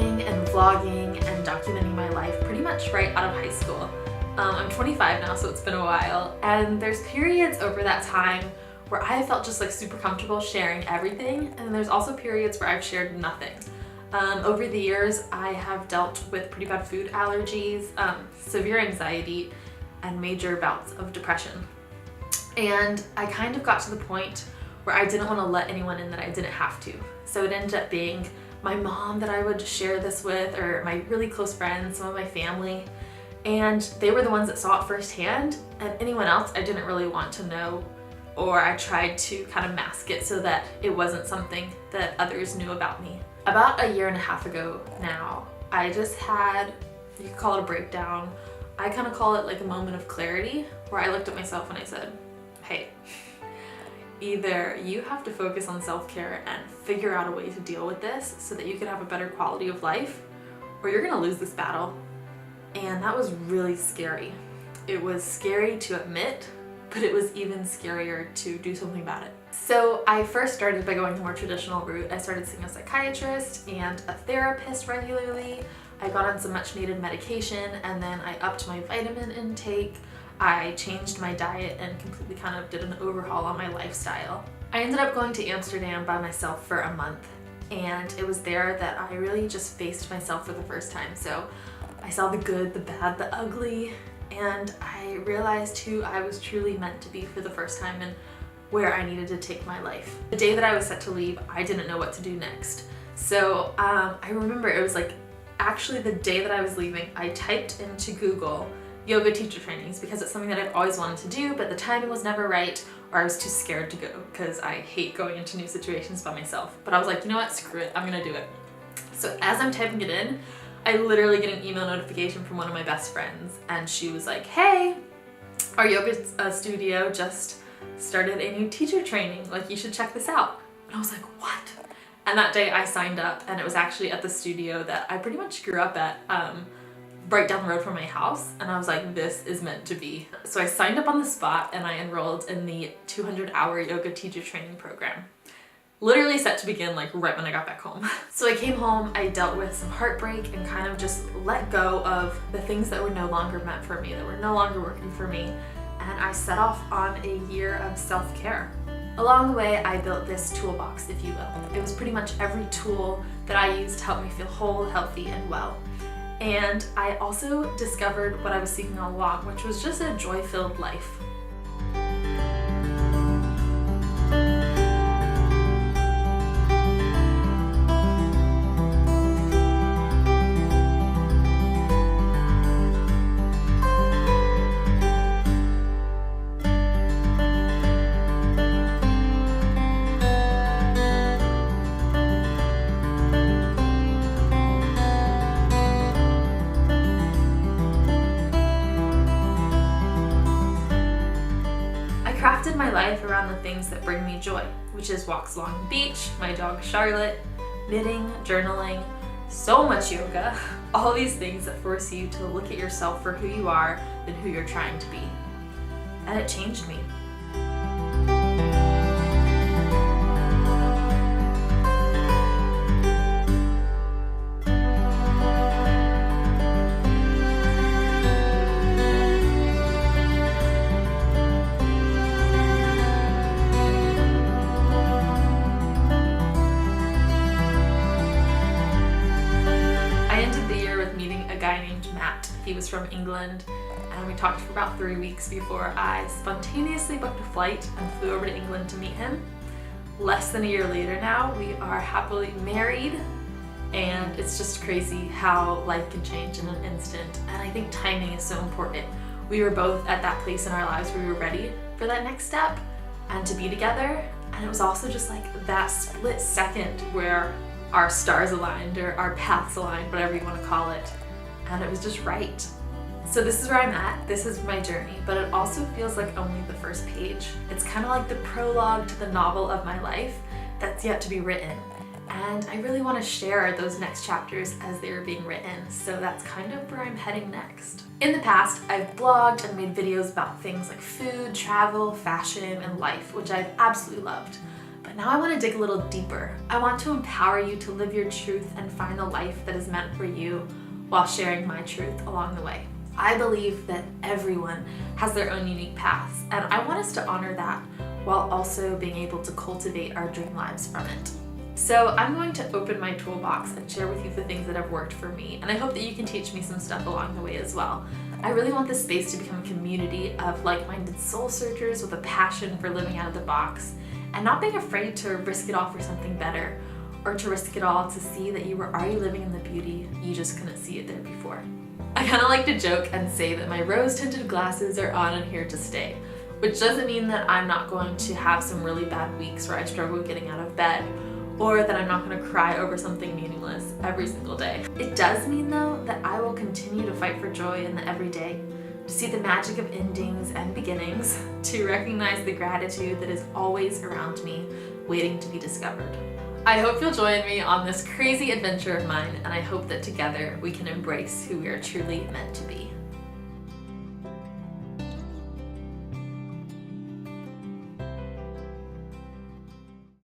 blogging and vlogging and documenting my life pretty much right out of high school. I'm 25 now, so it's been a while, and there's periods over that time where I felt just like super comfortable sharing everything, and there's also periods where I've shared nothing. Over the years, I have dealt with pretty bad food allergies, severe anxiety, and major bouts of depression. And I kind of got to the point where I didn't want to let anyone in that I didn't have to. So it ended up being my mom that I would share this with, or my really close friends, some of my family. And they were the ones that saw it firsthand, and anyone else I didn't really want to know, or I tried to kind of mask it so that it wasn't something that others knew about me. About a year and a half ago now, I just had, you could call it a breakdown. I kind of call it like a moment of clarity, where I looked at myself and I said, hey, either you have to focus on self-care and figure out a way to deal with this so that you can have a better quality of life, or you're gonna lose this battle. And that was really scary. It was scary to admit, but it was even scarier to do something about it. So I first started by going the more traditional route. I started seeing a psychiatrist and a therapist regularly. I got on some much needed medication, and then I upped my vitamin intake. I changed my diet and completely kind of did an overhaul on my lifestyle. I ended up going to Amsterdam by myself for a month, and it was there that I really just faced myself for the first time. So I saw the good, the bad, the ugly, and I realized who I was truly meant to be for the first time and where I needed to take my life. The day that I was set to leave, I didn't know what to do next. So I remember it was like actually the day that I was leaving, I typed into Google yoga teacher trainings because it's something that I've always wanted to do, but the timing was never right, or I was too scared to go because I hate going into new situations by myself. But I was like, you know what, screw it, I'm gonna do it. So as I'm typing it in, I literally get an email notification from one of my best friends, and she was like, hey, our yoga studio just started a new teacher training, like you should check this out. And I was like, what? And that day I signed up, and it was actually at the studio that I pretty much grew up at, right down the road from my house, and I was like, this is meant to be. So I signed up on the spot and I enrolled in the 200-hour yoga teacher training program. Literally set to begin like right when I got back home. So I came home, I dealt with some heartbreak and kind of just let go of the things that were no longer meant for me, that were no longer working for me, and I set off on a year of self-care. Along the way, I built this toolbox, if you will. It was pretty much every tool that I used to help me feel whole, healthy, and well. And I also discovered what I was seeking all along, which was just a joy-filled life. Crafted my life around the things that bring me joy, which is walks along the beach, my dog Charlotte, knitting, journaling, so much yoga, all these things that force you to look at yourself for who you are and who you're trying to be. And it changed me. He was from England, and we talked for about 3 weeks before I spontaneously booked a flight and flew over to England to meet him. Less than a year later now, we are happily married, and it's just crazy how life can change in an instant, and I think timing is so important. We were both at that place in our lives where we were ready for that next step and to be together, and it was also just like that split second where our stars aligned, or our paths aligned, whatever you want to call it. And it was just right. So this is where I'm at, this is my journey, but it also feels like only the first page. It's kind of like the prologue to the novel of my life that's yet to be written. And I really want to share those next chapters as they're being written, so that's kind of where I'm heading next. In the past, I've blogged and made videos about things like food, travel, fashion, and life, which I've absolutely loved. But Now I want to dig a little deeper. I want to empower you to live your truth and find the life that is meant for you while sharing my truth along the way. I believe that everyone has their own unique paths, and I want us to honor that while also being able to cultivate our dream lives from it. So I'm going to open my toolbox and share with you the things that have worked for me, and I hope that you can teach me some stuff along the way as well. I really want this space to become a community of like-minded soul searchers with a passion for living out of the box and not being afraid to risk it all for something better, or to risk it all to see that you were already living in the beauty, you just couldn't see it there before. I kind of like to joke and say that my rose-tinted glasses are on and here to stay, which doesn't mean that I'm not going to have some really bad weeks where I struggle getting out of bed, or that I'm not going to cry over something meaningless every single day. It does mean though that I will continue to fight for joy in the everyday, to see the magic of endings and beginnings, to recognize the gratitude that is always around me, waiting to be discovered. I hope you'll join me on this crazy adventure of mine, and I hope that together we can embrace who we are truly meant to be.